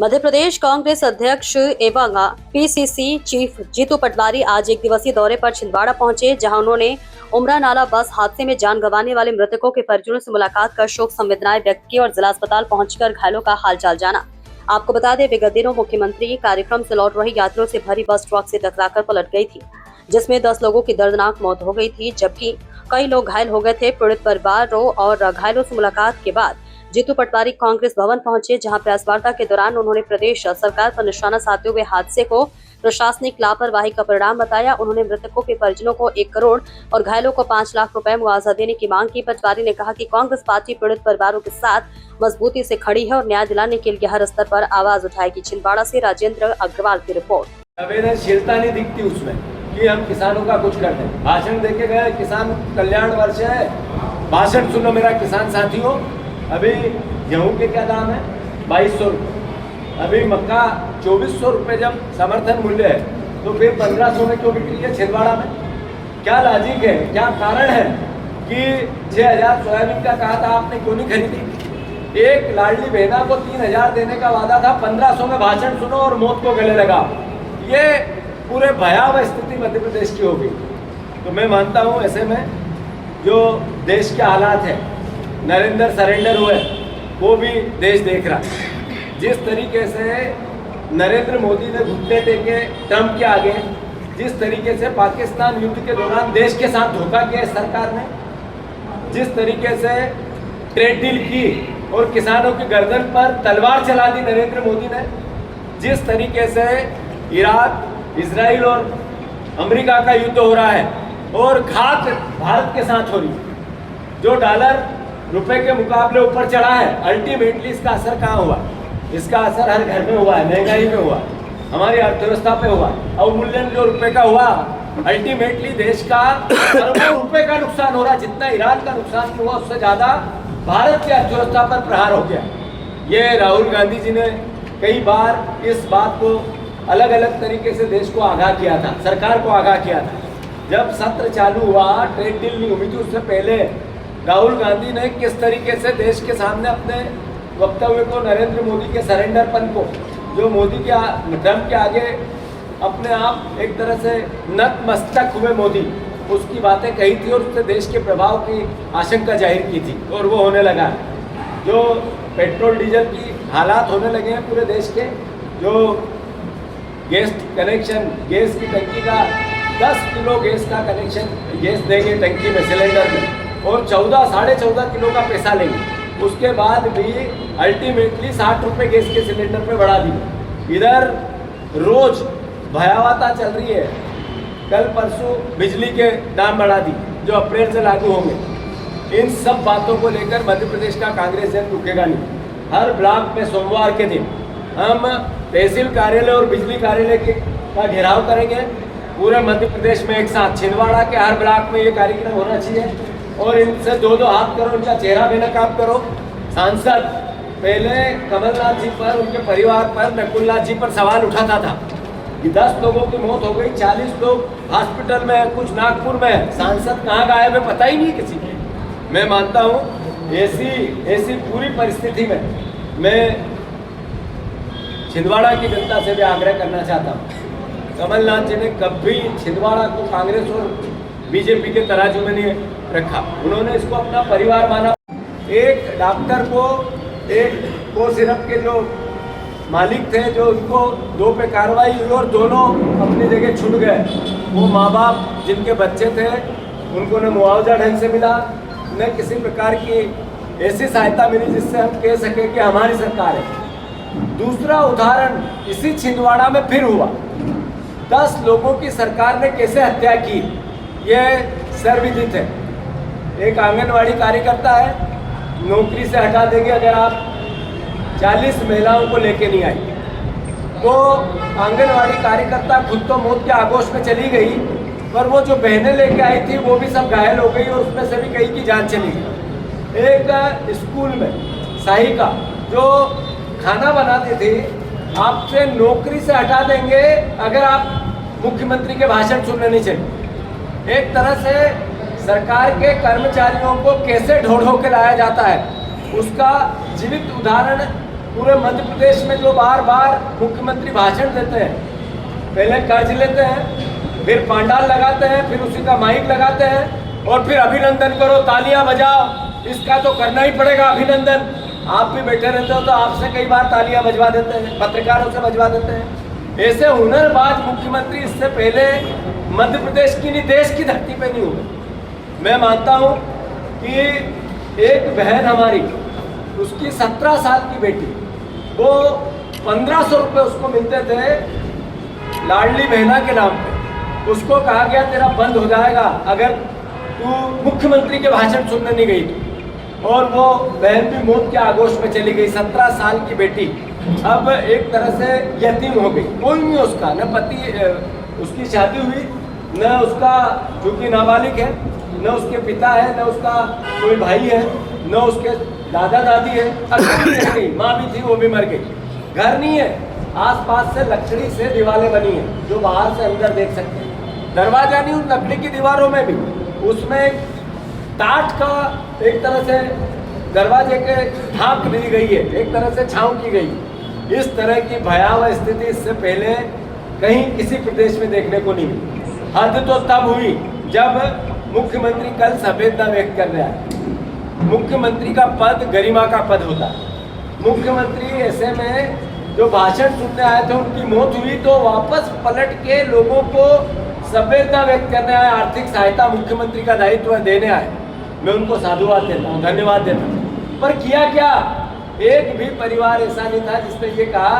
मध्य प्रदेश कांग्रेस अध्यक्ष एवं PCC chief Jitu Patwari आज एक दिवसीय दौरे पर छिंदवाड़ा पहुंचे, जहां उन्होंने उमरा नाला बस हादसे में जान गंवाने वाले मृतकों के परिजनों से मुलाकात कर शोक संवेदनाएं व्यक्त की और जिला अस्पताल पहुंचकर घायलों का हालचाल जाना। आपको बता दें, विगत दिनों मुख्यमंत्री कार्यक्रम से लौट रही यात्रियों से भरी बस ट्रक से टकराकर पलट गई थी, जिसमें 10 लोगों की दर्दनाक मौत हो गई थी, जबकि कई लोग घायल हो गए थे। पीड़ित परिवारों और घायलों से मुलाकात के बाद जीतू पटवारी कांग्रेस भवन पहुंचे, जहां प्रेस वार्ता के दौरान उन्होंने प्रदेश सरकार पर निशाना साधते हुए हादसे को प्रशासनिक लापरवाही का परिणाम बताया। उन्होंने मृतकों के परिजनों को 1 करोड़ और घायलों को 5 लाख रुपए मुआवजा देने की मांग की। पटवारी ने कहा कि कांग्रेस पार्टी पीड़ित परिवारों के साथ मजबूती से खड़ी है और न्याय दिलाने के लिए हर स्तर पर आवाज उठाएगी। छिंदवाड़ा से राजेंद्र अग्रवाल की रिपोर्ट। संवेदनशीलता नहीं दिखती उसमें कि हम किसानों का कुछ कर दें। भाषण देके गए, किसान कल्याण वर्ष है, भाषण सुनो मेरा किसान साथियों। अभी गेहूं के क्या दाम है? 2200 रुपये। अभी मक्का 2400 रुपये जब समर्थन मूल्य है, तो फिर 1500 में क्यों बिक्री है छिंदवाड़ा में? क्या लॉजिक है, क्या कारण है कि 6000 सोयाबीन का कहा था आपने, क्यों नहीं खरीदी? एक लाडली बहना को 3000 देने का वादा था, 1500 में भाषण सुनो और मौत को गले लगा। ये पूरे भयावह स्थिति मध्य प्रदेश की होगी। तो मैं मानता हूँ ऐसे में जो देश के हालात है, नरेंद्र सरेंडर हुए, वो भी देश देख रहा है। जिस तरीके से नरेंद्र मोदी ने घुटने टेके ट्रंप के आगे, जिस तरीके से पाकिस्तान युद्ध के दौरान देश के साथ धोखा किया सरकार ने, जिस तरीके से ट्रेड डील की और किसानों की गर्दन पर तलवार चला दी नरेंद्र मोदी ने, जिस तरीके से इराक, इजराइल और अमेरिका का युद्ध हो रहा है और घात भारत के साथ हो रही है, जो डॉलर रुपए के मुकाबले ऊपर चढ़ा है, अल्टीमेटली इसका असर कहाँ हुआ? इसका असर हर घर में हुआ है, महंगाई पे हुआ, हमारी अर्थव्यवस्था पे हुआ, अवमूल्यन जो रुपए का हुआ, अल्टीमेटली देश का अरबों रुपए का नुकसान हो रहा है। जितना ईरान का नुकसान हुआ, उससे ज्यादा भारत की अर्थव्यवस्था पर प्रहार हो गया। ये राहुल गांधी जी ने कई बार इस बात को अलग अलग तरीके से देश को आगाह किया था, सरकार को आगाह किया था। जब सत्र चालू हुआ, ट्रेड डील नहीं हुई थी, उससे पहले राहुल गांधी ने किस तरीके से देश के सामने अपने वक्तव्य को, नरेंद्र मोदी के सरेंडरपन को, जो मोदी के ट्रंप के आगे अपने आप एक तरह से नतमस्तक हुए मोदी, उसकी बातें कही थी और उससे देश के प्रभाव की आशंका जाहिर की थी, और वो होने लगा। जो पेट्रोल डीजल की हालात होने लगे हैं पूरे देश के, जो गैस कनेक्शन, गैस की टंकी का 10 किलो गैस का कनेक्शन, गैस देंगे टंकी में, सिलेंडर में, और 14 साढ़े 14 किलो का पैसा लेंगे। उसके बाद भी अल्टीमेटली 60 रुपये गैस के सिलेंडर पे बढ़ा दी। इधर रोज भयावहता चल रही है। कल परसों बिजली के दाम बढ़ा दी, जो अप्रैल से लागू होंगे। इन सब बातों को लेकर मध्य प्रदेश का कांग्रेस जन रुकेगा नहीं। हर ब्लॉक में सोमवार के दिन हम तहसील कार्यालय और बिजली कार्यालय का घेराव करेंगे। पूरे मध्य प्रदेश में एक साथ छिंदवाड़ा के हर ब्लॉक में ये कार्यक्रम होना चाहिए और इनसे 2-2 हाथ करो, उनका चेहरा बेनकाब करो। सांसद पहले कमलनाथ जी पर, उनके परिवार पर, नकुलनाथ जी पर सवाल उठाता था कि 10 लोगों की मौत हो गई, 40 लोग हॉस्पिटल में है, कुछ नागपुर में है, सांसद कहाँ गायब है पता ही नहीं किसी को। मैं मानता हूँ ऐसी पूरी परिस्थिति में मैं छिंदवाड़ा की जनता से भी आग्रह करना चाहता हूँ, कमलनाथ जी ने कभी छिंदवाड़ा को कांग्रेस और बीजेपी के तराजू में नहीं रखा। उन्होंने इसको अपना परिवार माना। एक डॉक्टर को सिर्फ के जो मालिक थे, जो उनको 2 पे कार्रवाई हुई और दोनों अपनी जगह छूट गए। वो माँ बाप जिनके बच्चे थे, उनको न मुआवजा ढंग से मिला, न किसी प्रकार की ऐसी सहायता मिली जिससे हम कह सके कि हमारी सरकार है। दूसरा उदाहरण इसी छिंदवाड़ा में फिर हुआ। 10 लोगों की सरकार ने कैसे हत्या की, ये सर्वविदित है। एक आंगनवाड़ी कार्यकर्ता है, नौकरी से हटा देंगे अगर आप 40 महिलाओं को लेके नहीं आई। तो आंगनवाड़ी कार्यकर्ता खुद तो मौत के आगोश में चली गई, पर वो जो बहनें लेके आई थी वो भी सब घायल हो गई और उसमें से भी कई की जान चली गई। एक स्कूल में सहायिका जो खाना बनाती थी, आपसे नौकरी से हटा देंगे अगर आप मुख्यमंत्री के भाषण सुनने नहीं चले। एक तरह से सरकार के कर्मचारियों को कैसे ढो ढो के लाया जाता है, उसका जीवित उदाहरण पूरे मध्य प्रदेश में जो बार बार मुख्यमंत्री भाषण देते हैं, पहले कर्ज लेते हैं, फिर पांडाल लगाते हैं, फिर उसी का माइक लगाते हैं और फिर अभिनंदन करो, तालियां बजाओ, इसका तो करना ही पड़ेगा अभिनंदन। आप भी बैठे रहते हो तो आपसे कई बार तालियां बजवा देते हैं, पत्रकारों से बजवा देते हैं। ऐसे हुनरबाज मुख्यमंत्री इससे पहले मध्य प्रदेश की नहीं, देश की धरती पे नहीं हुए। मैं मानता हूँ कि एक बहन हमारी, उसकी 17 साल की बेटी, वो 1500 रुपये उसको मिलते थे लाडली बहना के नाम पे। उसको कहा गया तेरा बंद हो जाएगा अगर तू मुख्यमंत्री के भाषण सुनने नहीं गई तो। और वो बहन भी मौत के आगोश में चली गई। 17 साल की बेटी अब एक तरह से यतीम हो गई, कोई नहीं उसका, न पति, उसकी शादी हुई, न उसका, चूंकि नाबालिग है, न उसके पिता है, न उसका कोई भाई है, न उसके दादा दादी है, अकेली रह गई। माँ भी थी, वो भी मर गई। घर नहीं है, आसपास से लकड़ी से दीवारें बनी हैं जो बाहर से अंदर देख सकते हैं। दरवाजा नहीं, उन लकड़ी की दीवारों में भी उसमें टाट का एक तरह से दरवाजे के ढांक दी गई है, एक तरह से छांव की गई। इस तरह की भयावह स्थिति इससे पहले कहीं किसी प्रदेश में देखने को नहीं मिली। हद तो तब हुई जब मुख्यमंत्री कल संवेदना व्यक्त कर रहा है। मुख्यमंत्री का पद गरिमा का पद होता है। मुख्यमंत्री ऐसे में जो भाषण सुनने आए थे, उनकी मौत हुई तो वापस पलट के लोगों को संवेदना व्यक्त करने आए, आर्थिक सहायता मुख्यमंत्री का दायित्व देने आए। मैं उनको साधुवाद देता हूँ, धन्यवाद देता हूँ। पर किया क्या? एक भी परिवार ऐसा नहीं था जिसने ये कहा